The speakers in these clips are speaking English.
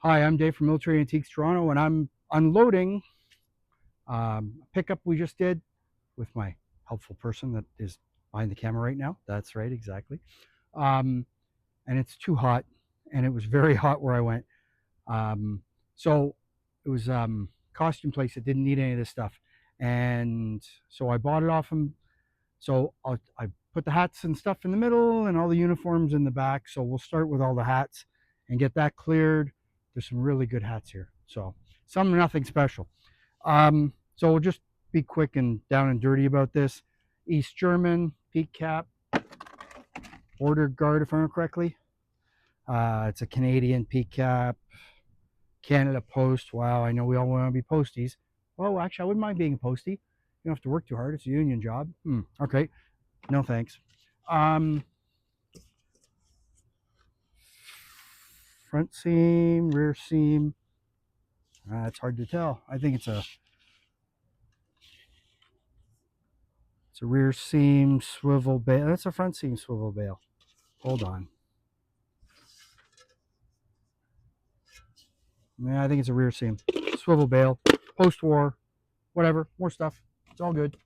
Hi, I'm Dave from Military Antiques Toronto, and I'm unloading a pickup we just did with my helpful person that is behind the camera right now. That's right, exactly. Um, and it's too hot, and it was very hot where I went. Um, so it was costume place that didn't need any of this stuff, and so I bought it off him. So I put the hats and stuff in the middle, and all the uniforms in the back. So we'll start with all the hats and get that cleared. There's some really good hats here. So some nothing special. So we'll just be quick and down and dirty about this. East German peak cap, border guard, if I remember correctly. It's a Canadian peak cap. Canada Post. Wow, I know we all want to be posties. Well, actually, I wouldn't mind being a postie. You don't have to work too hard. It's a union job. Okay, no thanks. Um, Front seam, rear seam. It's hard to tell. I think it's a rear seam swivel bail. That's a front seam swivel bail. Hold on. Yeah, I think it's a rear seam swivel bail. Post-war, whatever, more stuff. It's all good.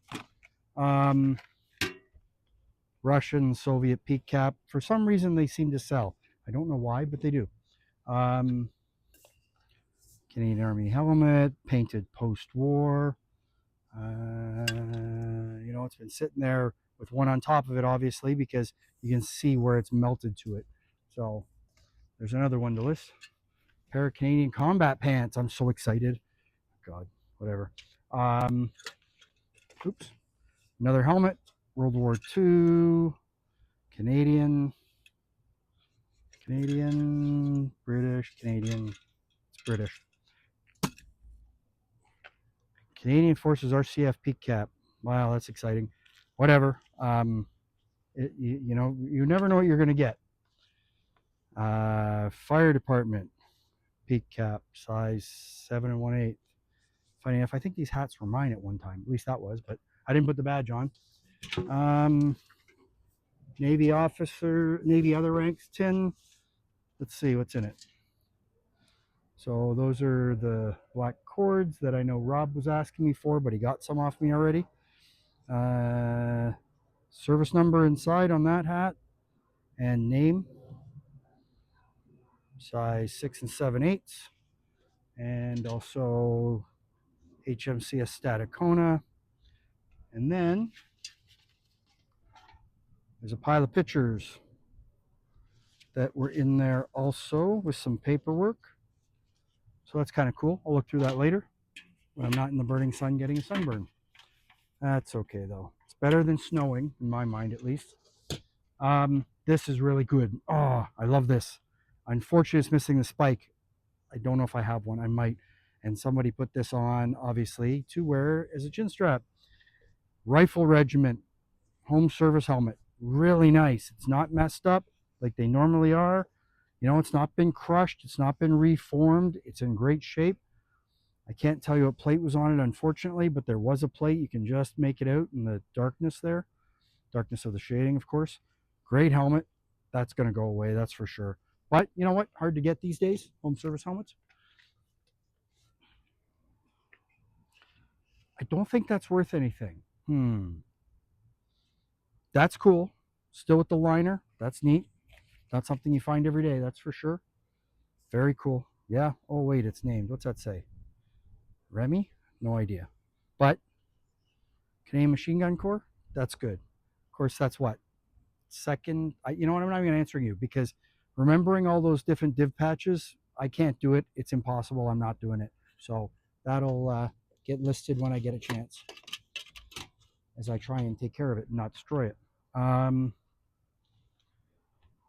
Um, Russian, Soviet peak cap. For some reason, they seem to sell. I don't know why, but they do. Um, Canadian Army helmet, painted post-war. It's been sitting there with one on top of it, obviously, because you can see where it's melted to it. So there's another one to list. Pair of Canadian combat pants. I'm so excited. God, whatever. Um, Oops. Another helmet. World War II. Canadian. British. It's British. Canadian Forces RCF peak cap. Wow, that's exciting. Whatever. You never know what you're going to get. Fire department peak cap, size 7 1/8. Funny enough, I think these hats were mine at one time. At least that was, but I didn't put the badge on. Navy officer, Navy other ranks tin. Let's see what's in it. So those are the black cords that I know Rob was asking me for, but he got some off me already. Service number inside on that hat and name. Size 6 7/8. And also HMCS Staticona. And then there's a pile of pictures that were in there also with some paperwork. So that's kind of cool. I'll look through that later when I'm not in the burning sun getting a sunburn. That's okay though. It's better than snowing, in my mind at least. This is really good. Oh, I love this. Unfortunately, it's missing the spike. I don't know if I have one. I might. And somebody put this on, obviously, to wear as a chin strap. Rifle Regiment home service helmet. Really nice. It's not messed up like they normally are. It's not been crushed. It's not been reformed. It's in great shape. I can't tell you what plate was on it, unfortunately, but there was a plate. You can just make it out in the darkness there. Darkness of the shading, of course. Great helmet. That's going to go away, that's for sure. But you know what? Hard to get these days, home service helmets. I don't think that's worth anything. That's cool. Still with the liner. That's neat. Not something you find every day, that's for sure. Very cool. Yeah. Oh, wait, it's named. What's that say? Remy? No idea. But Canadian Machine Gun Corps? That's good. Of course, that's what? Second. You know what? I'm not even answering you because remembering all those different div patches, I can't do it. It's impossible. I'm not doing it. So that'll get listed when I get a chance as I try and take care of it and not destroy it.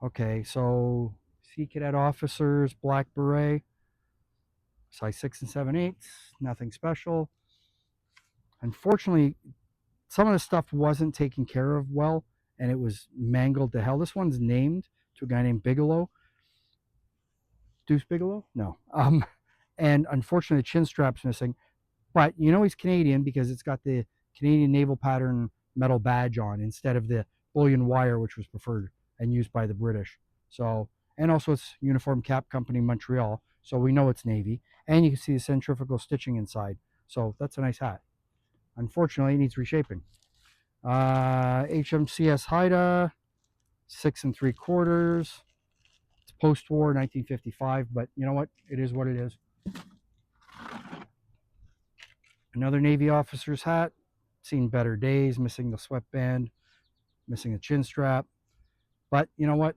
Okay, so Sea Cadet officers, black beret, size 6 7/8, nothing special. Unfortunately, some of the stuff wasn't taken care of well, and it was mangled to hell. This one's named to a guy named Bigelow. Deuce Bigelow? No. And unfortunately, the chin strap's missing. But he's Canadian because it's got the Canadian naval pattern metal badge on instead of the bullion wire, which was preferred and used by the British. So, and also it's Uniform Cap Company Montreal. so we know it's Navy. And you can see the centrifugal stitching inside. So that's a nice hat. Unfortunately, it needs reshaping. HMCS Haida, 6 3/4. It's post-war, 1955, but you know what? It is what it is. Another Navy officer's hat. Seen better days, missing the sweatband, missing the chin strap. But you know what?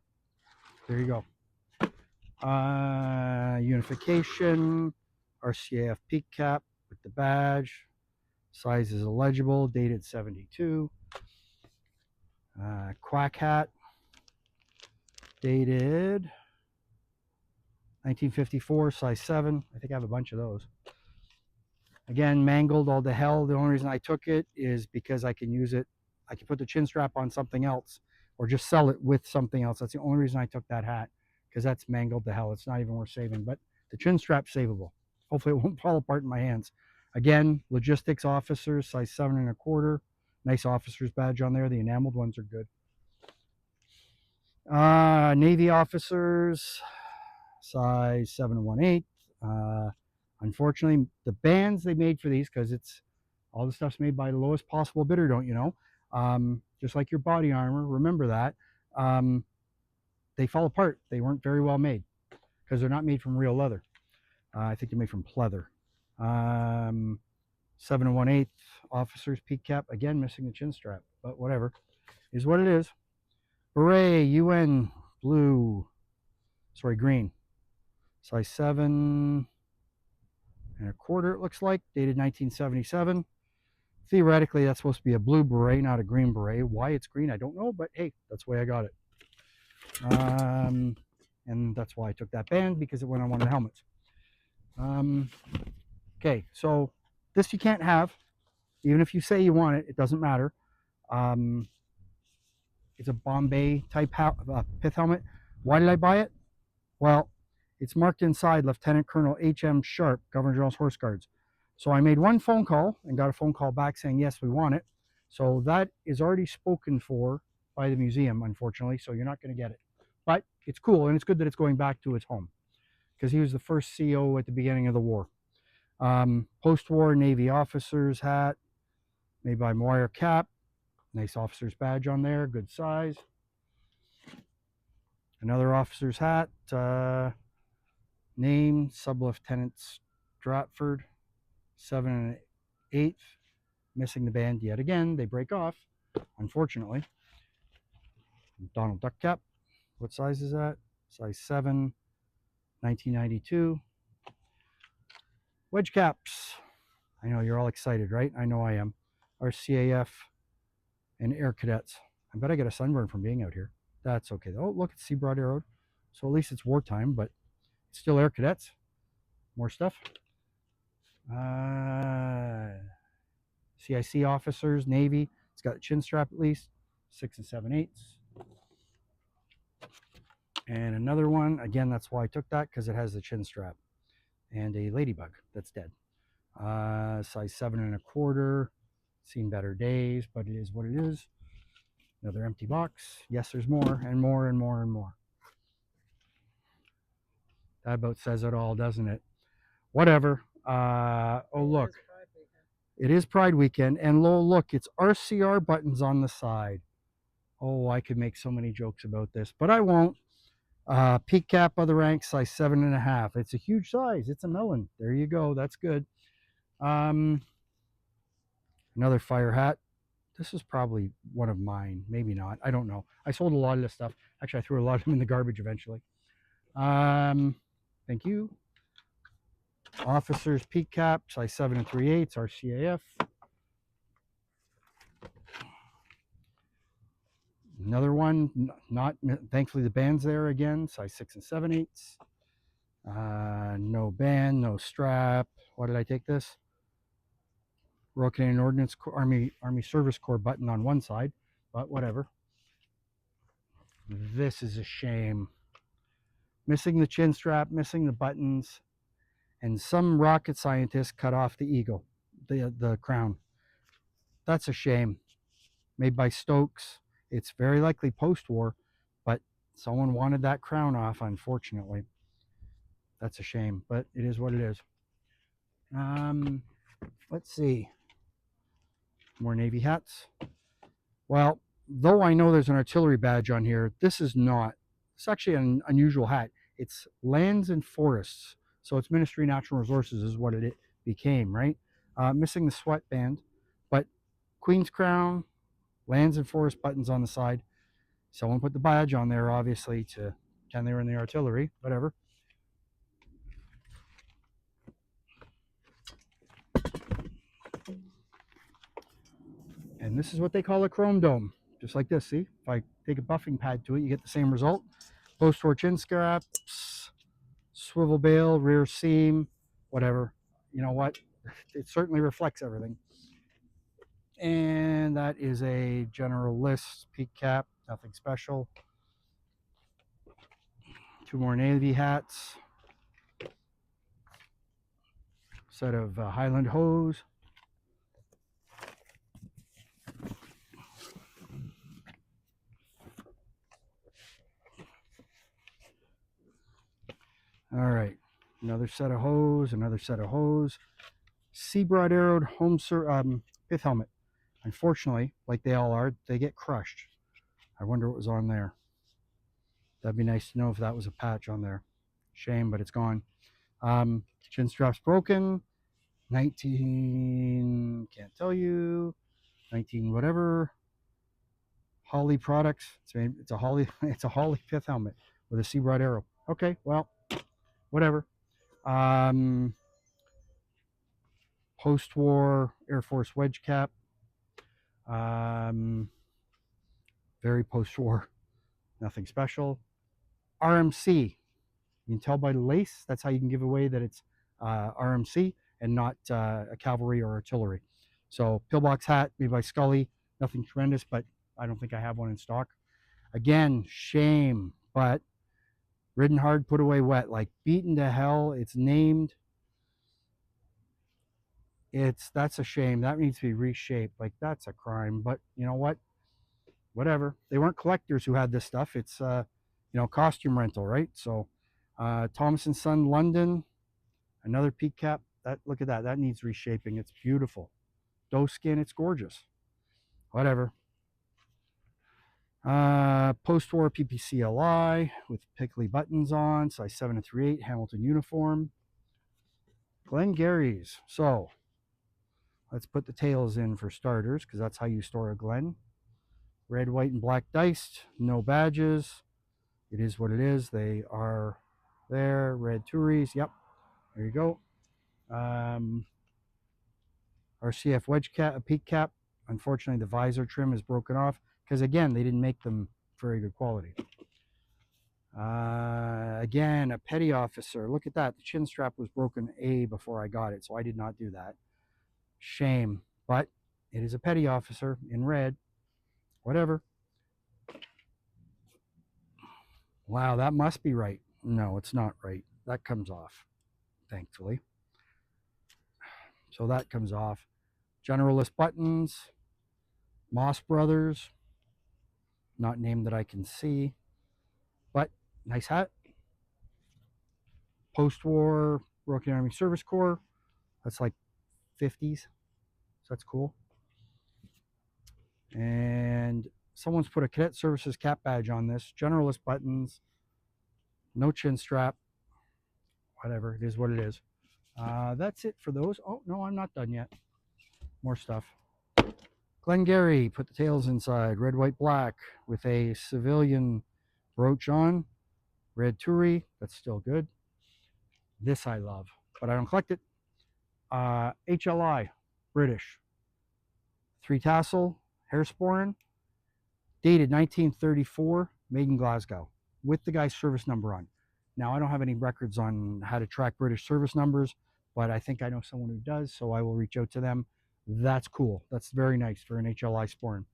There you go. Unification, RCAF peak cap with the badge. Size is illegible, dated 72. Quack hat, dated 1954, size 7. I think I have a bunch of those. Again, mangled all to hell. The only reason I took it is because I can use it. I can put the chin strap on something else or just sell it with something else. That's the only reason I took that hat, because that's mangled to hell. It's not even worth saving, but the chin strap's savable. Hopefully it won't fall apart in my hands. Again, logistics officers, size 7 1/4. Nice officer's badge on there. The enameled ones are good. Navy officers, size 7 1/8. Unfortunately, the bands they made for these, because it's all the stuff's made by the lowest possible bidder, don't you know? Just like your body armor, remember that. They fall apart. They weren't very well made because they're not made from real leather. I think they're made from pleather. 7 1/8 officer's peak cap. Again, missing the chin strap, but whatever. Is what it is. Beret, UN, green. Size 7 1/4, it looks like, dated 1977. Theoretically, that's supposed to be a blue beret, not a green beret. Why it's green, I don't know, but hey, that's the way I got it. And that's why I took that band, because it went on one of the helmets. Okay, so this you can't have. Even if you say you want it, it doesn't matter. It's a Bombay type pith helmet. Why did I buy it? Well, it's marked inside Lieutenant Colonel H.M. Sharp, Governor General's Horse Guards. So I made one phone call and got a phone call back saying, yes, we want it. So that is already spoken for by the museum, unfortunately, so you're not going to get it. But it's cool, and it's good that it's going back to its home, because he was the first CO at the beginning of the war. Post-war Navy officer's hat, made by Moyer Cap. Nice officer's badge on there, good size. Another officer's hat, name, Sub-Lieutenant Stratford, 7 1/8, missing the band yet again. They break off, unfortunately. Donald Duck cap, what size is that? Size 7, 1992. Wedge caps. I know you're all excited, right? I know I am. RCAF and Air Cadets. I bet I get a sunburn from being out here. That's okay. Oh, look, it's Sea Broad arrowed. So at least it's wartime, but it's still Air Cadets. More stuff. CIC officers, Navy. It's got a chin strap at least. 6 7/8. And another one. Again, that's why I took that, because it has the chin strap. And a ladybug that's dead. Size 7 1/4. Seen better days, but it is what it is. Another empty box. Yes, there's more and more and more and more. That about says it all, doesn't it? Whatever. Oh, look. It is Pride Weekend. And look, it's RCR buttons on the side. Oh, I could make so many jokes about this, but I won't. Peak cap of the rank, size 7 1/2. It's a huge size. It's a melon. There you go. That's good. Another fire hat. This is probably one of mine. Maybe not. I don't know. I sold a lot of this stuff. Actually, I threw a lot of them in the garbage eventually. Thank you. Officer's peak cap, size 7 3/8, RCAF. Another one, not thankfully the band's there again, size 6 7/8. No band, no strap. Why did I take this? Royal Canadian Ordnance Corps, Army Service Corps button on one side, but whatever. This is a shame. Missing the chin strap, missing the buttons, and some rocket scientist cut off the eagle, the crown. That's a shame. Made by Stokes. It's very likely post-war, but someone wanted that crown off, unfortunately. That's a shame, but it is what it is. Let's see. More Navy hats. Well, though I know there's an artillery badge on here, this is not. It's actually an unusual hat. It's lands and forests. So it's Ministry of Natural Resources is what it became, right? Missing the sweatband, but Queen's Crown, lands and forest buttons on the side. Someone put the badge on there, obviously, to pretend they were in the artillery, whatever. And this is what they call a chrome dome, just like this. See, if I take a buffing pad to it, you get the same result. Post-war chin straps, swivel bail, rear seam, whatever. You know what? It certainly reflects everything. And that is a general list peak cap, nothing special. Two more Navy hats. Set of Highland hose. All right, another set of hose, another set of hose. Sea broad arrowed pith helmet. Unfortunately, like they all are, they get crushed. I wonder what was on there. That'd be nice to know if that was a patch on there. Shame, but it's gone. Chin strap's broken. 19, can't tell you. 19 whatever. Holly products. It's a Holly. It's a Holly pith helmet with a sea broad arrow. Okay, well, whatever. Post-war Air Force wedge cap. Very post-war, nothing special. RMC, you can tell by the lace. That's how you can give away that it's RMC and not a cavalry or artillery. So pillbox hat made by Scully, nothing tremendous, but I don't think I have one in stock. Again, shame, but ridden hard, put away wet, like beaten to hell. It's named. That's a shame. That needs to be reshaped. Like that's a crime. But you know what? Whatever. They weren't collectors who had this stuff. It's costume rental, right? So Thomas and Son London, another peak cap. That look at that. That needs reshaping. It's beautiful. Doe skin, it's gorgeous. Whatever. Post-war PPCLI with pickly buttons on, size 7 to 3/8, Hamilton uniform. Glengarry's. So let's put the tails in for starters, because that's how you store a Glen. Red, white, and black diced. No badges. It is what it is. They are there. Red Touries. Yep. There you go. RCF wedge cap, peak cap. Unfortunately, the visor trim is broken off because, again, they didn't make them very good quality. Again, a petty officer. Look at that. The chin strap was broken before I got it, so I did not do that. Shame. But it is a petty officer in red. Whatever. Wow, that must be right. No, it's not right. That comes off, thankfully. So that comes off. Generalist buttons. Moss Brothers. Not named that I can see. But nice hat. Post-war Royal Army Service Corps. That's like 50s. So that's cool. And someone's put a Cadet Services cap badge on this. Generalist buttons. No chin strap. Whatever. It is what it is. That's it for those. Oh, no, I'm not done yet. More stuff. Glengarry. Put the tails inside. Red, white, black with a civilian brooch on. Red Turi. That's still good. This I love, but I don't collect it. HLI. British. 3 tassel. Hairsporin. Dated 1934. Made in Glasgow. With the guy's service number on. Now, I don't have any records on how to track British service numbers, but I think I know someone who does, so I will reach out to them. That's cool. That's very nice for an HLI sporn.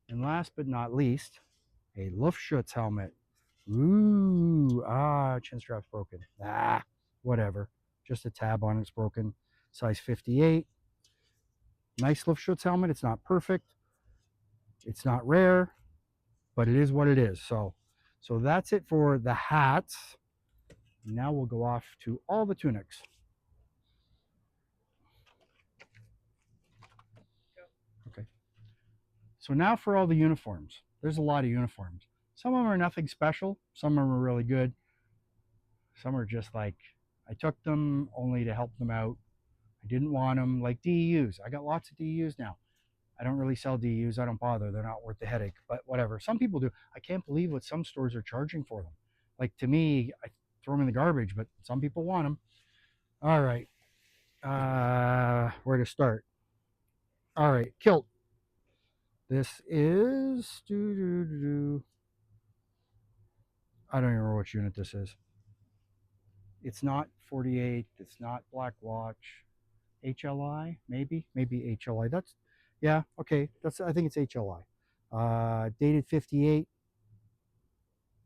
And last but not least, a Luftschutz helmet. Ooh, chin strap's broken. Whatever. Just a tab on it's broken. Size 58. Nice Luftschutz helmet. It's not perfect. It's not rare, but it is what it is. So that's it for the hats. Now we'll go off to all the tunics. Okay. So now for all the uniforms. There's a lot of uniforms. Some of them are nothing special. Some of them are really good. Some are just like, I took them only to help them out. I didn't want them. Like DEUs. I got lots of DEUs now. I don't really sell DEUs. I don't bother. They're not worth the headache. But whatever. Some people do. I can't believe what some stores are charging for them. Like to me, I throw them in the garbage, but some people want them. All right. Where to start? All right. Kilt. This is. I don't even remember which unit this is. It's not 48. It's not Black Watch. HLI, maybe HLI. That's, yeah, okay. That's, I think it's HLI. Dated 58.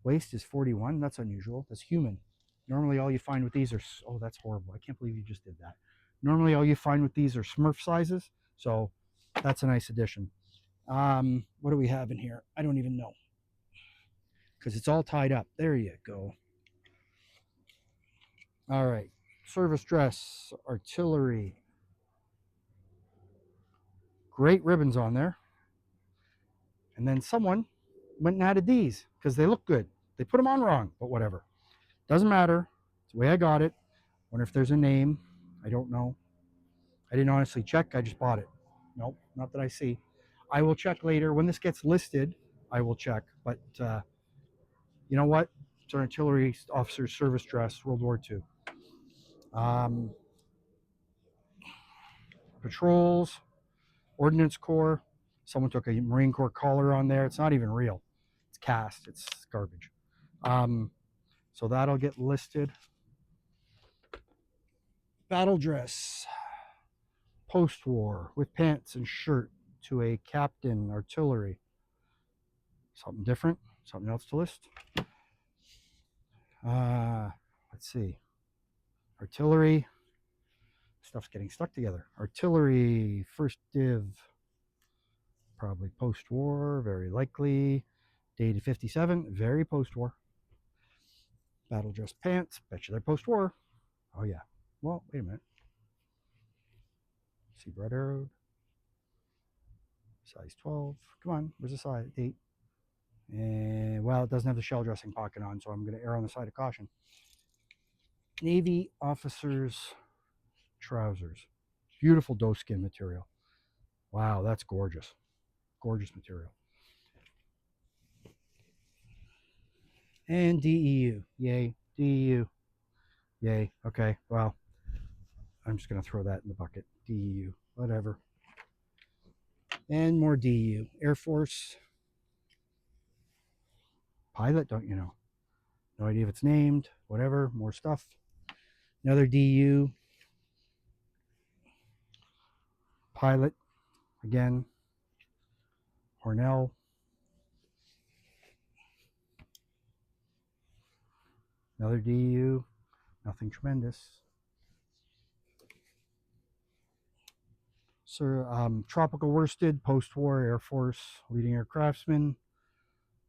Waist is 41. That's unusual. That's human. Normally, all you find with these are, oh, that's horrible. I can't believe you just did that. Normally, all you find with these are Smurf sizes. So that's a nice addition. What do we have in here? I don't even know because it's all tied up. There you go. All right. Service dress, artillery. Great ribbons on there. And then someone went and added these because they look good. They put them on wrong, but whatever. Doesn't matter. It's the way I got it. Wonder if there's a name. I don't know. I didn't honestly check. I just bought it. Nope, not that I see. I will check later. When this gets listed, I will check. But you know what? It's an artillery officer's service dress, World War II. Patrols, Ordnance Corps. Someone took a Marine Corps collar on there. It's not even real. It's cast. It's garbage. So that'll get listed. Battle dress, post-war, with pants and shirt to a captain, artillery. Something different, something else to list. Let's see. Artillery. Stuff's getting stuck together. Artillery, first div. Probably post-war, very likely. Dated 57, very post-war. Battle dress pants, bet you they're post-war. Oh yeah. Well, wait a minute. See Brett arrowed. Size 12. Come on, where's the size? 8. And well, it doesn't have the shell dressing pocket on, so I'm going to err on the side of caution. Navy officers trousers. Beautiful doe skin material. Wow, that's gorgeous. Gorgeous material. And DEU. Yay. DEU. Yay. Okay, well, I'm just going to throw that in the bucket. DEU. Whatever. And more DEU. Air Force. Pilot, don't you know? No idea if it's named. Whatever. More stuff. Another DU. Pilot. Again. Hornell. Another DU. Nothing tremendous. Sir, tropical worsted, post-war, Air Force, leading air craftsman.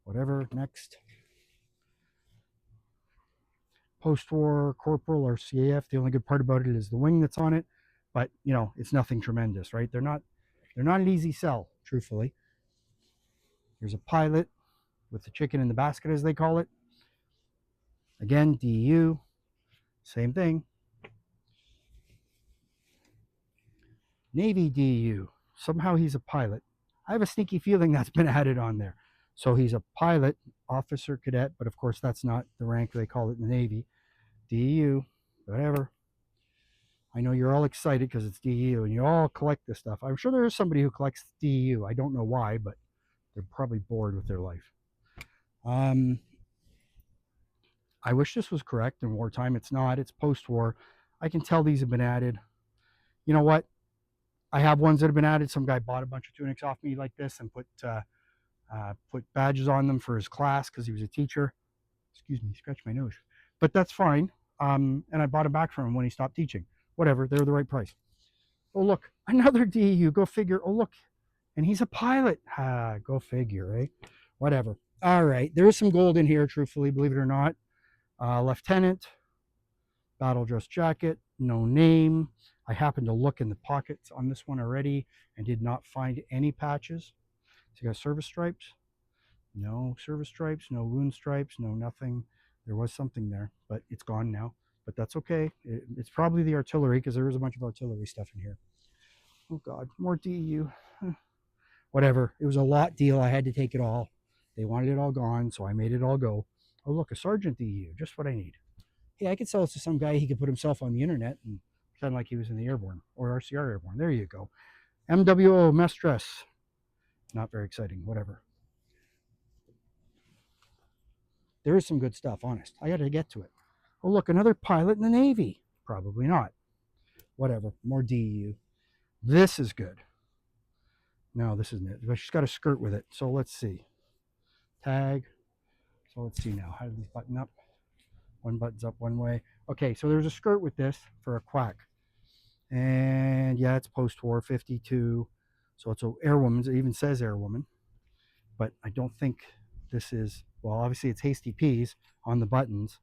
Whatever. Next. Post-war corporal or CAF. The only good part about it is the wing that's on it, but you know it's nothing tremendous, right? They're not an easy sell, truthfully. There's a pilot with the chicken in the basket, as they call it. Again, DU, same thing. Navy DU. Somehow he's a pilot. I have a sneaky feeling that's been added on there. So he's a pilot, officer, cadet, but of course that's not the rank they call it in the Navy. DU, whatever. I know you're all excited because it's DU and you all collect this stuff. I'm sure there is somebody who collects DU. I don't know why, but they're probably bored with their life. I wish this was correct in wartime. It's not. It's post-war. I can tell these have been added. You know what? I have ones that have been added. Some guy bought a bunch of tunics off me like this and put badges on them for his class because he was a teacher. Excuse me, scratch my nose. But that's fine. And I bought them back from him when he stopped teaching. Whatever, they're the right price. Oh, look, another DU. Go figure. Oh, look, and he's a pilot. Go figure, eh? Whatever. All right, there is some gold in here, truthfully, believe it or not. Lieutenant, Battle dress jacket, no name. I happened to look in the pockets on this one already and did not find any patches. So you got service stripes, no service stripes, no wound stripes, no nothing. There was something there, but it's gone now. But that's okay. It's probably the artillery because there is a bunch of artillery stuff in here. Oh God, more DU. Whatever. It was a lot deal. I had to take it all. They wanted it all gone, so I made it all go. Oh look, a sergeant DU, just what I need. Hey, I could sell it to some guy. He could put himself on the internet and pretend like he was in the airborne or RCR airborne. There you go. MWO mess dress. Not very exciting. Whatever. There is some good stuff, honest. I got to get to it. Oh, look, another pilot in the Navy. Probably not. Whatever. More DU. This is good. No, this isn't it. But she's got a skirt with it. So let's see. Tag. So let's see now. How do these button up? One button's up one way. Okay, so there's a skirt with this for a quack. And yeah, it's post-war 52. So it's an airwoman. It even says airwoman. But I don't think this is, well, obviously it's Hasty Peas on the buttons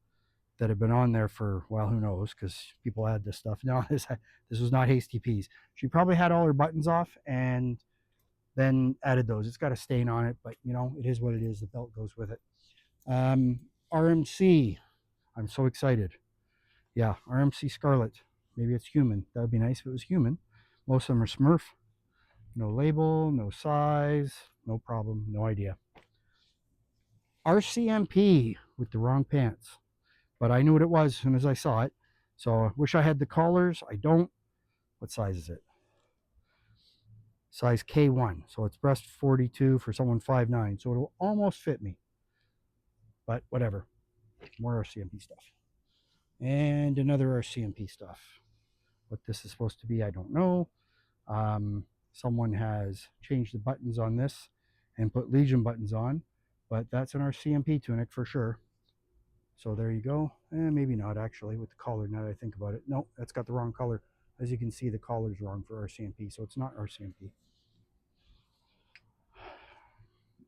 that have been on there for, well, who knows, because people add this stuff. No, this was not Hasty Peas. She probably had all her buttons off and then added those. It's got a stain on it, but you know, it is what it is. The belt goes with it. RMC. I'm so excited. Yeah, RMC Scarlet. Maybe it's human. That would be nice if it was human. Most of them are Smurf. No label, no size, no problem, no idea. RCMP with the wrong pants. But I knew what it was as soon as I saw it. So I wish I had the collars. I don't. What size is it? Size K1. So it's breast 42 for someone 5'9". So it'll almost fit me. But whatever. More RCMP stuff. And another RCMP stuff. What this is supposed to be, I don't know. Someone has changed the buttons on this and put Legion buttons on. But that's an RCMP tunic for sure. So there you go. Maybe not actually with the collar now that I think about it. No, that's got the wrong color. As you can see, the collar's wrong for RCMP, so it's not RCMP.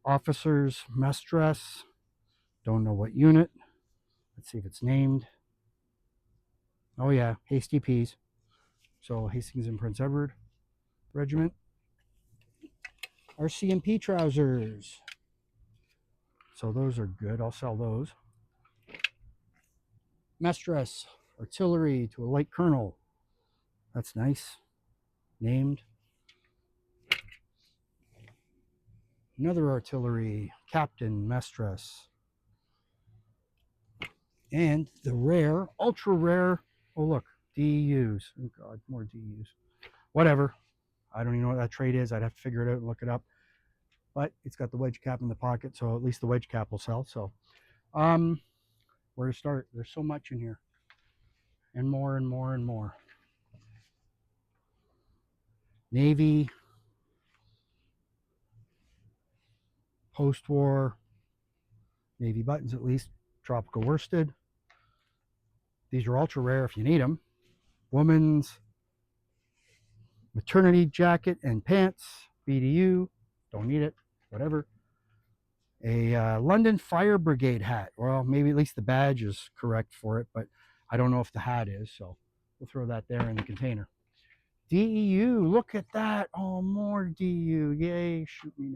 Officers mess dress. Don't know what unit. Let's see if it's named. Oh yeah, Hasty Peas. So Hastings and Prince Edward Regiment. RCMP trousers. So those are good. I'll sell those. Mess dress. Artillery to a light colonel. That's nice. Named. Another artillery. Captain mess dress. And the rare, ultra rare, oh look, DUs. Oh God, more DUs. Whatever. I don't even know what that trade is. I'd have to figure it out and look it up. But it's got the wedge cap in the pocket, so at least the wedge cap will sell. So, where to start? There's so much in here. And more and more and more. Navy. Post-war. Navy buttons at least. Tropical worsted. These are ultra rare if you need them. Woman's maternity jacket and pants. BDU. Don't need it. Whatever. A London Fire Brigade hat. Well, maybe at least the badge is correct for it, but I don't know if the hat is, so we'll throw that there in the container. DEU, look at that. Oh, more DEU. Yay, shoot me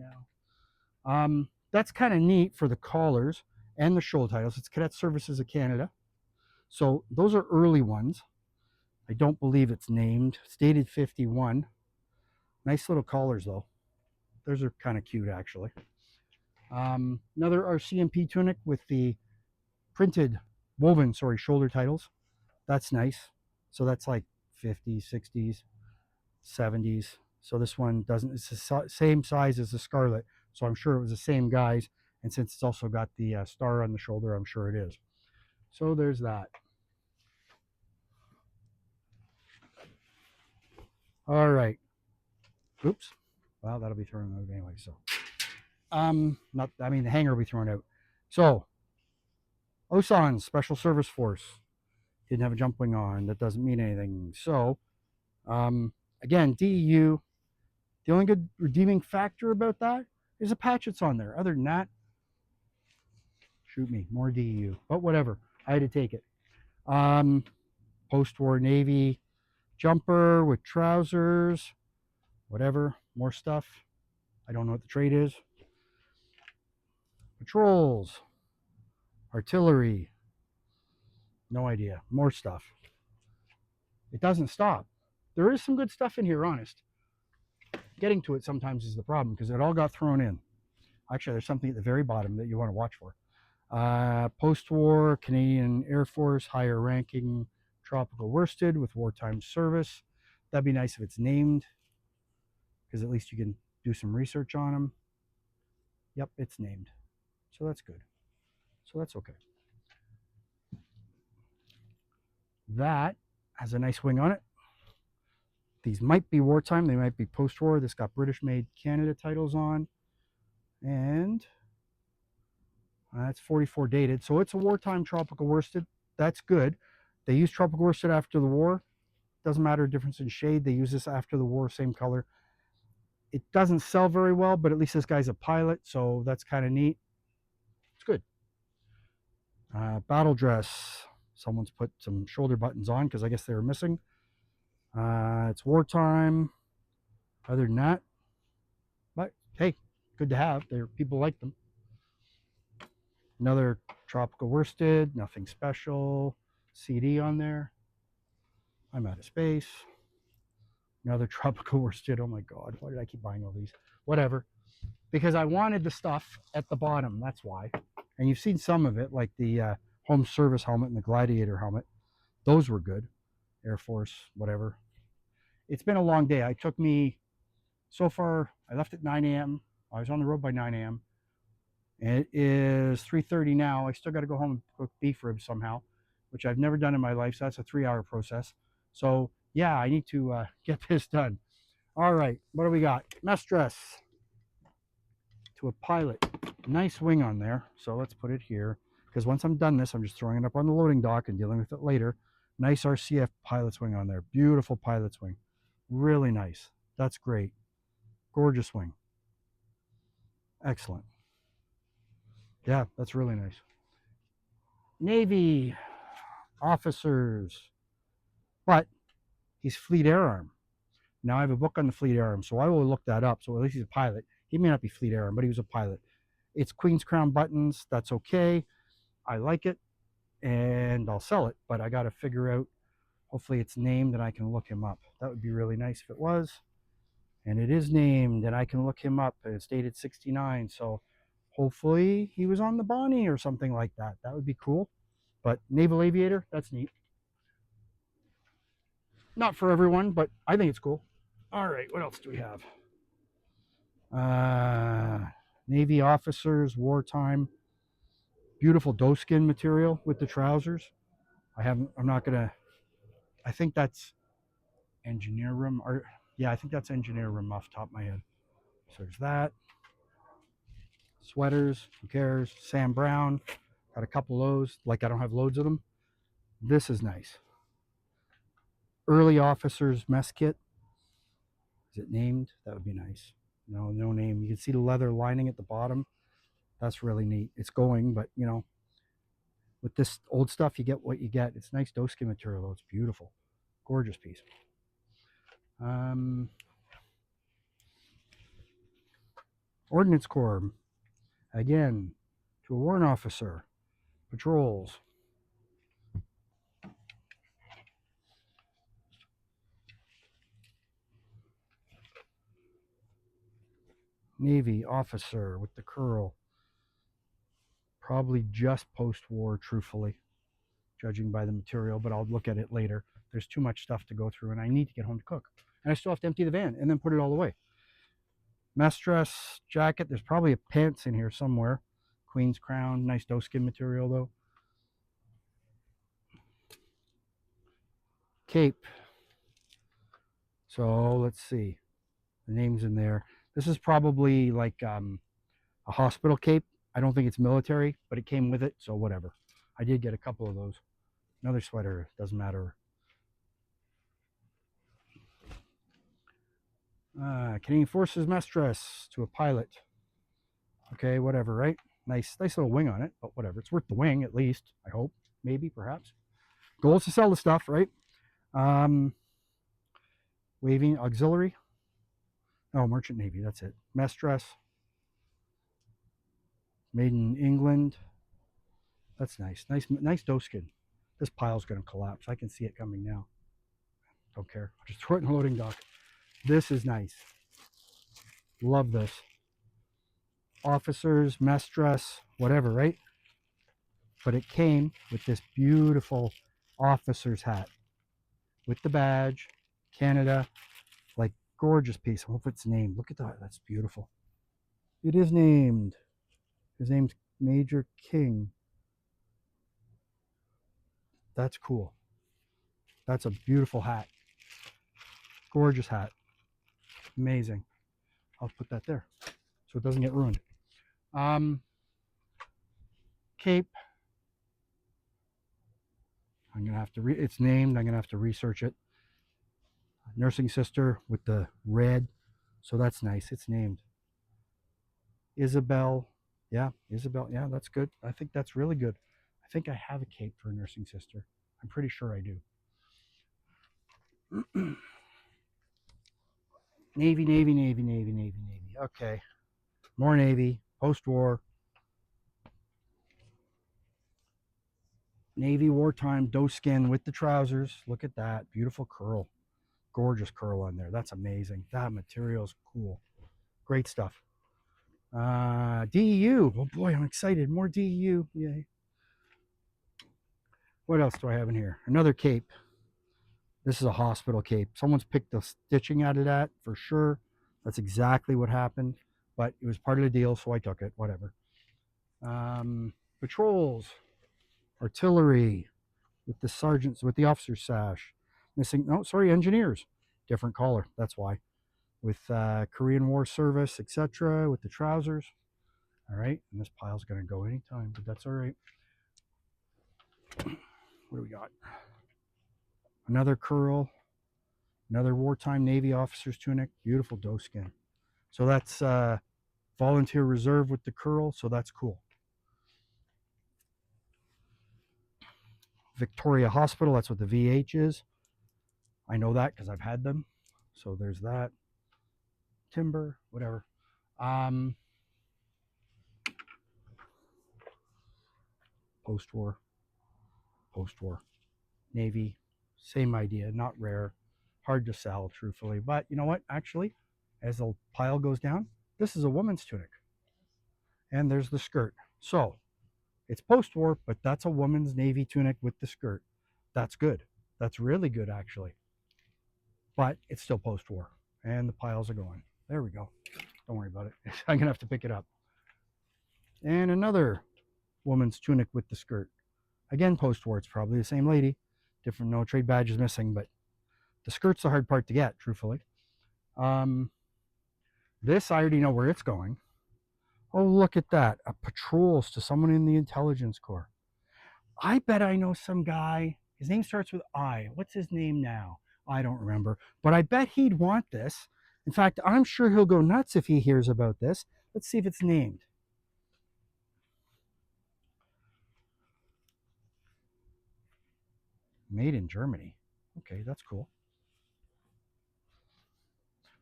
now. That's kind of neat for the collars and the shoulder titles. It's Cadet Services of Canada. So those are early ones. I don't believe it's named. It's dated 51. Nice little collars, though. Those are kind of cute, actually. Another RCMP tunic with the printed, woven, shoulder titles. That's nice. So that's like 50s, 60s, 70s. So this one doesn't, it's the same size as the Scarlet. So I'm sure it was the same guys. And since it's also got the star on the shoulder, I'm sure it is. So there's that. All right. Oops. Well, that'll be thrown out anyway. So, the hanger will be thrown out. So, OSAN, Special Service Force. Didn't have a jump wing on. That doesn't mean anything. So, again, DEU. The only good redeeming factor about that is a patch that's on there. Other than that, shoot me, more DEU. But whatever. I had to take it. post-war Navy jumper with trousers, whatever, more stuff. I don't know what the trade is. Patrols, artillery, no idea, more stuff. It doesn't stop. There is some good stuff in here, honest. Getting to it sometimes is the problem because it all got thrown in. Actually, there's something at the very bottom that you want to watch for. Post-war Canadian Air Force, higher ranking tropical worsted with wartime service. That'd be nice if it's named, because at least you can do some research on them. Yep, it's named. So that's good. So that's okay. That has a nice wing on it. These might be wartime. They might be post-war. This got British-made Canada titles on. And that's 44 dated. So it's a wartime tropical worsted. That's good. They used tropical worsted after the war. Doesn't matter difference in shade. They use this after the war, same color. It doesn't sell very well, but at least this guy's a pilot, so that's kind of neat. It's good. Battle dress. Someone's put some shoulder buttons on because I guess they were missing. It's wartime. Other than that, but hey, good to have. People like them. Another tropical worsted, nothing special. CD on there. I'm out of space. Another tropical worsted. Oh my God, why did I keep buying all these? Whatever. Because I wanted the stuff at the bottom, that's why. And you've seen some of it, like the home service helmet and the gladiator helmet. Those were good. Air Force, whatever. It's been a long day. It took me, so far, I left at 9 a.m. I was on the road by 9 a.m. And it is 3:30 now. I still got to go home and cook beef ribs somehow, which I've never done in my life. So that's a 3-hour process. So yeah, I need to get this done. All right, what do we got? Mess dress to a pilot. Nice wing on there. So let's put it here, because once I'm done this, I'm just throwing it up on the loading dock and dealing with it later. Nice RCF pilot's wing on there. Beautiful pilot's wing. Really nice. That's great. Gorgeous wing. Excellent. Yeah, that's really nice. Navy officers. But he's Fleet Air Arm. Now I have a book on the Fleet Air Arm, so I will look that up. So at least he's a pilot. He may not be Fleet Air Arm, but he was a pilot. It's Queen's Crown buttons. That's okay. I like it, and I'll sell it. But I got to figure out, hopefully it's named and I can look him up. That would be really nice if it was. And it is named, and I can look him up. It's dated 69, so hopefully he was on the Bonnie or something like that. That would be cool. But Naval Aviator, that's neat. Not for everyone, but I think it's cool. All right, what else do we have? Navy officers, wartime. Beautiful doeskin material with the trousers. I'm not gonna, I think that's engineer room, or yeah, I think that's engineer room off the top of my head. So there's that. Sweaters, who cares? Sam Brown, got a couple of those. Like I don't have loads of them. This is nice. Early officers mess kit. Is it named? That would be nice. No name. You can see the leather lining at the bottom. That's really neat. It's going, but you know, with this old stuff, you get what you get. It's nice doeskin material, though. It's beautiful. Gorgeous piece. Ordnance Corps. Again, to a warrant officer. Patrols. Navy officer with the curl. Probably just post-war, truthfully, judging by the material, but I'll look at it later. There's too much stuff to go through, and I need to get home to cook. And I still have to empty the van and then put it all away. Mess dress, jacket. There's probably a pants in here somewhere. Queen's Crown, nice doeskin material, though. Cape. So let's see. The name's in there. This is probably like a hospital cape. I don't think it's military, but it came with it, so whatever. I did get a couple of those. Another sweater, doesn't matter. Canadian Forces mess dress to a pilot. Okay, whatever, right? Nice little wing on it, but whatever. It's worth the wing, at least, I hope. Maybe, perhaps. Goal is to sell the stuff, right? Um, Waving auxiliary. Oh, merchant navy. That's it. Mess dress. Made in England. That's nice. Nice doeskin. This pile's going to collapse. I can see it coming now. Don't care. I'll just throw it in the loading dock. This is nice. Love this. Officers, mess dress, whatever, right? But it came with this beautiful officer's hat with the badge, Canada, like gorgeous piece. I hope it's named. Look at that. That's beautiful. It is named. His name's Major King. That's cool. That's a beautiful hat. Gorgeous hat. Amazing. I'll put that there so it doesn't get ruined. Cape. I'm gonna have to it's named. I'm gonna have to research it. Nursing sister with the red, so that's nice. It's named. Isabel. Yeah, Isabel. Yeah, that's good. I think that's really good. I think I have a cape for a nursing sister. I'm pretty sure I do. Navy, Navy, Navy, Navy, Navy, Navy. Okay. More Navy. Post-war. Navy wartime doeskin with the trousers. Look at that. Beautiful curl. Gorgeous curl on there. That's amazing. That material's cool. Great stuff. DEU. Oh boy, I'm excited. More DEU. Yay. What else do I have in here? Another cape. This is a hospital cape. Someone's picked the stitching out of that for sure. That's exactly what happened. But it was part of the deal, so I took it. Whatever. Patrols. Artillery. With the sergeants, with the officer's sash. Missing, no, sorry, engineers. Different collar. That's why. With Korean War service, etc. With the trousers. All right. And this pile's going to go anytime, but that's all right. What do we got? Another curl. Another wartime Navy officer's tunic. Beautiful doeskin. So that's volunteer reserve with the curl. So that's cool. Victoria Hospital. That's what the VH is. I know that because I've had them. So there's that. Timber, whatever. Post-war. Post-war. Navy. Same idea. Not rare. Hard to sell, truthfully. But you know what? Actually, as the pile goes down, this is a woman's tunic. And there's the skirt. So it's post-war, but that's a woman's Navy tunic with the skirt. That's good. That's really good, actually. But it's still post-war. And the piles are going. There we go. Don't worry about it. I'm going to have to pick it up. And another woman's tunic with the skirt. Again, post-war. It's probably the same lady. Different, no trade badges missing, but the skirt's the hard part to get, truthfully. This, I already know where it's going. Oh, look at that. A patrols to someone in the intelligence corps. I bet I know some guy. His name starts with I. What's his name now? I don't remember. But I bet he'd want this. In fact, I'm sure he'll go nuts if he hears about this. Let's see if it's named. Made in Germany. Okay, that's cool.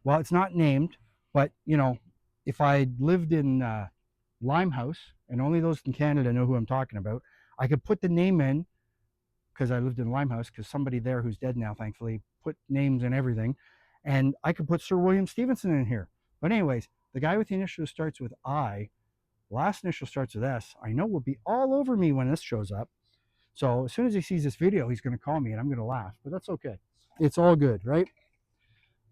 Well, it's not named, but you know, if I lived in Limehouse, and only those in Canada know who I'm talking about, I could put the name in because I lived in Limehouse, because somebody there who's dead now, thankfully, put names and everything, and I could put Sir William Stevenson in here. But anyways, the guy with the initial starts with I, last initial starts with S, I know will be all over me when this shows up. So as soon as he sees this video, he's going to call me and I'm going to laugh, but that's okay. It's all good, right?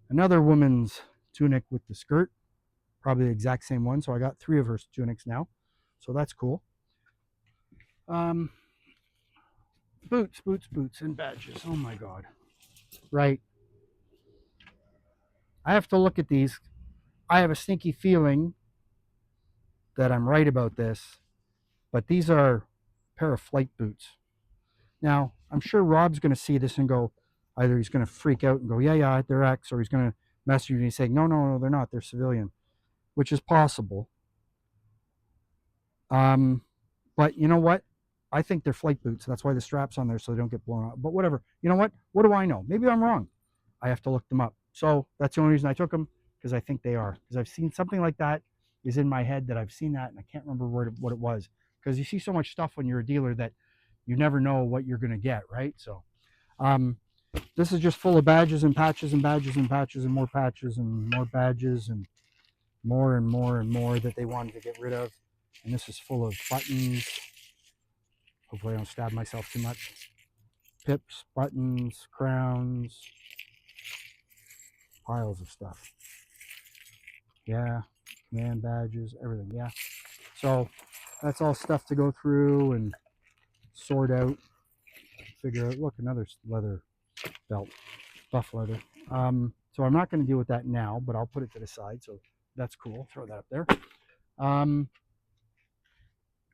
Another woman's tunic with the skirt, probably the exact same one. So I got 3 of her tunics now. So that's cool. Boots, boots, boots, and badges. Oh my God. Right. I have to look at these. I have a sneaky feeling that I'm right about this, but these are a pair of flight boots. Now, I'm sure Rob's going to see this and go, either he's going to freak out and go, yeah, they're X, or he's going to message me saying, no, they're not, they're civilian, which is possible. But you know what? I think they're flight boots. That's why the strap's on there so they don't get blown out. But whatever. You know what? What do I know? Maybe I'm wrong. I have to look them up. So that's the only reason I took them, because I think they are. Because I've seen something like that is in my head that I've seen that and I can't remember what it was. Because you see so much stuff when you're a dealer that you never know what you're going to get, right? So um, this is just full of badges and patches and badges and patches and more patches and more badges and more and more and more that they wanted to get rid of. And this is full of buttons. Hopefully I don't stab myself too much. Pips, buttons, crowns, piles of stuff. Yeah, command badges, everything. Yeah. So that's all stuff to go through and sort out, figure out. Look, another leather belt, buff leather. So I'm not going to deal with that now, but I'll put it to the side. So that's cool. Throw that up there.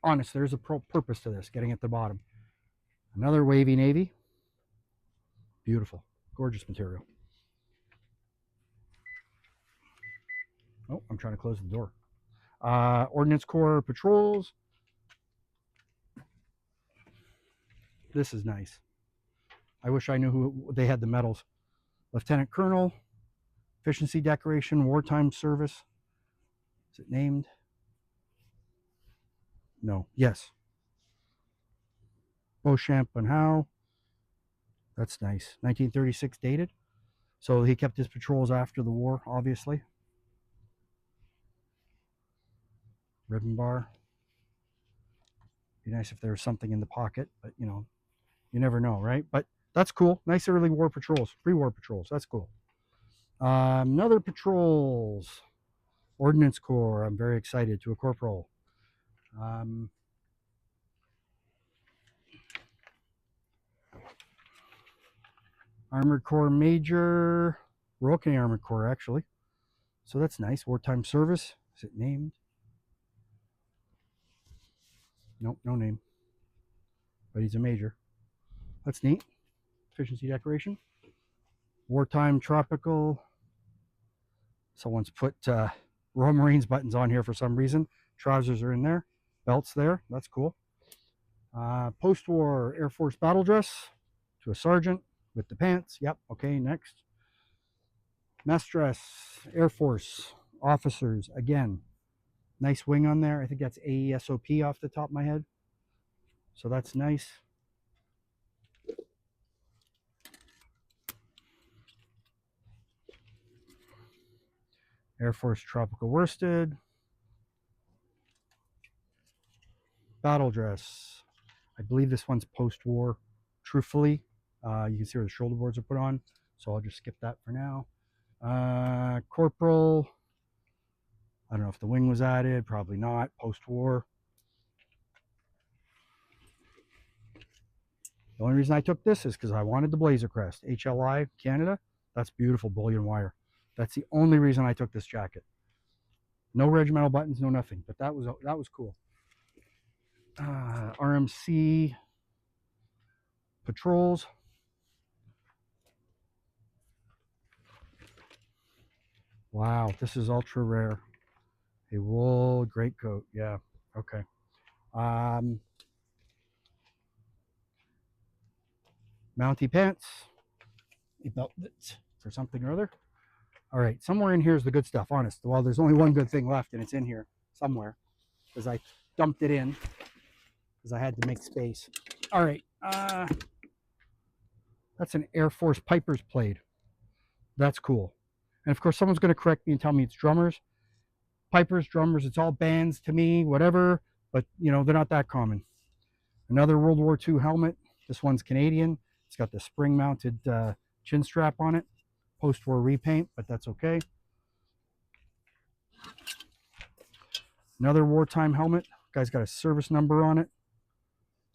Honest, there's a purpose to this, getting at the bottom. Another wavy navy. Beautiful, gorgeous material. Oh, I'm trying to close the door. Ordnance Corps patrols. This is nice. I wish I knew who they had the medals. Lieutenant Colonel, Efficiency Decoration, Wartime Service. Is it named? No. Yes. Beauchamp and Howe. That's nice. 1936 dated. So he kept his patrols after the war, obviously. Ribbon bar. Be nice if there was something in the pocket, but you know, you never know, right? But that's cool. Nice early war patrols, pre-war patrols. That's cool. Another patrols. Ordnance Corps. I'm very excited to a corporal. Armored Corps Major. Royal Canadian Armored Corps, actually. So that's nice. Wartime service. Is it named? Nope, no name. But he's a major. That's neat. Efficiency decoration. Wartime tropical. Someone's put Royal Marines buttons on here for some reason. Trousers are in there. Belts there. That's cool. Post-war Air Force battle dress to a sergeant with the pants. Yep. Okay, next. Mess dress, Air Force officers. Again, nice wing on there. I think that's AESOP off the top of my head. So that's nice. Air Force tropical worsted. Battle dress. I believe this one's post-war. Truthfully, you can see where the shoulder boards are put on. So I'll just skip that for now. Corporal. I don't know if the wing was added. Probably not. Post-war. The only reason I took this is because I wanted the Blazer Crest. HLI Canada. That's beautiful bullion wire. That's the only reason I took this jacket. No regimental buttons, no nothing. But that was cool. RMC patrols. Wow, this is ultra rare. A wool greatcoat. Yeah. Okay. Mountie pants. For something or other. All right, somewhere in here is the good stuff. Honest. Well, there's only one good thing left, and it's in here somewhere because I dumped it in because I had to make space. All right. That's an Air Force Piper's Plaid. That's cool. And of course, someone's going to correct me and tell me it's drummers. Pipers, drummers, it's all bands to me, whatever. But, you know, they're not that common. Another World War II helmet. This one's Canadian. It's got the spring-mounted chin strap on it. Post-war repaint, but that's okay. Another wartime helmet. Guy's got a service number on it.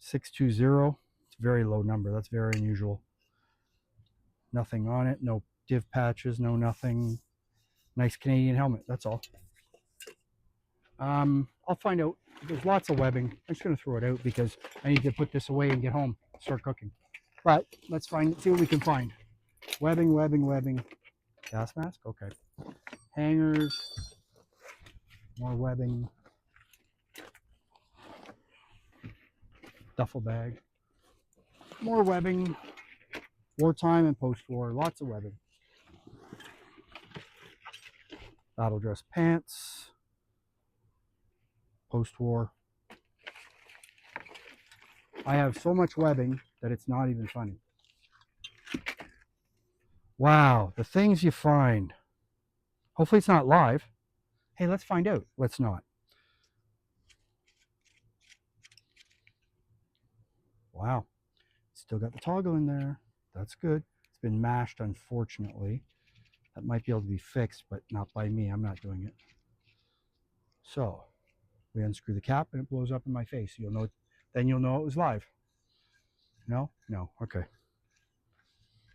620. It's a very low number. That's very unusual. Nothing on it. No div patches. No nothing. Nice Canadian helmet. That's all. I'll find out. There's lots of webbing. I'm just going to throw it out because I need to put this away and get home. Start cooking. But let's see what we can find. Webbing, webbing, webbing. Gas mask? Okay. Hangers. More webbing. duffel bag. More webbing, wartime and post-war, lots of webbing. Battle dress pants, post-war. I have so much webbing that it's not even funny. Wow, the things you find. Hopefully it's not live. Hey, let's find out. Let's not. Wow, still got the toggle in there. That's good. It's been mashed, unfortunately. That might be able to be fixed, but not by me. I'm not doing it. So we unscrew the cap and it blows up in my face. You'll know. Then you'll know it was live. No? No. Okay.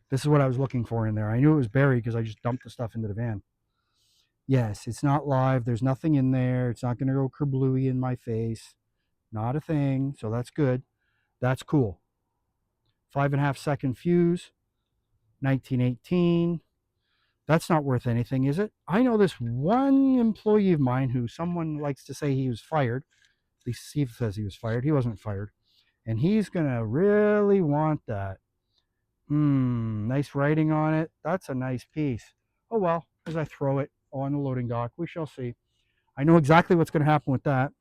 This is what I was looking for in there. I knew it was buried because I just dumped the stuff into the van. Yes, it's not live. There's nothing in there. It's not going to go kerblooey in my face. Not a thing. So that's good. That's cool. 5.5-second fuse. 1918. That's not worth anything, is it? I know this one employee of mine who someone likes to say he was fired. At least Steve says he was fired. He wasn't fired. And he's going to really want that. Nice writing on it. That's a nice piece. Oh well, as I throw it on the loading dock, we shall see. I know exactly what's going to happen with that.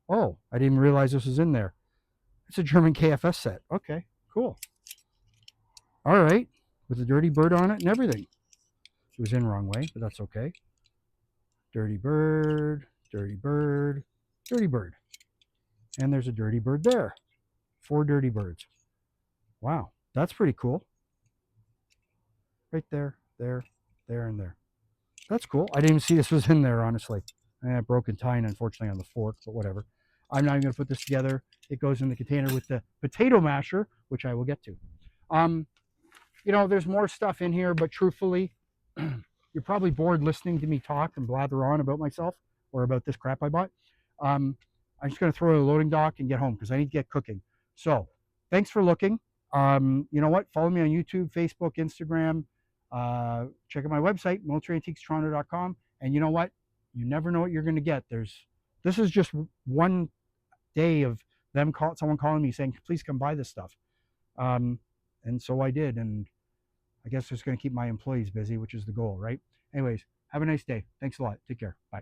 Oh, I didn't even realize this was in there. It's a German KFS set. Okay, cool. All right, with the dirty bird on it and everything. It was in the wrong way, but that's okay. Dirty bird, dirty bird, dirty bird. And there's a dirty bird there. 4 dirty birds. Wow, that's pretty cool. Right there, there, there, and there. That's cool. I didn't even see this was in there, honestly. I had broken tine, unfortunately, on the fork, but whatever. I'm not even going to put this together. It goes in the container with the potato masher, which I will get to. You know, there's more stuff in here, but truthfully, you're probably bored listening to me talk and blather on about myself or about this crap I bought. I'm just going to throw it in a loading dock and get home because I need to get cooking. So thanks for looking. You know what? Follow me on YouTube, Facebook, Instagram. Check out my website, militaryantiquestoronto.com. And you know what? You never know what you're going to get. This is just one day of someone calling me saying, please come buy this stuff. And so I did. And I guess it's going to keep my employees busy, which is the goal, right? Anyways, have a nice day. Thanks a lot. Take care. Bye.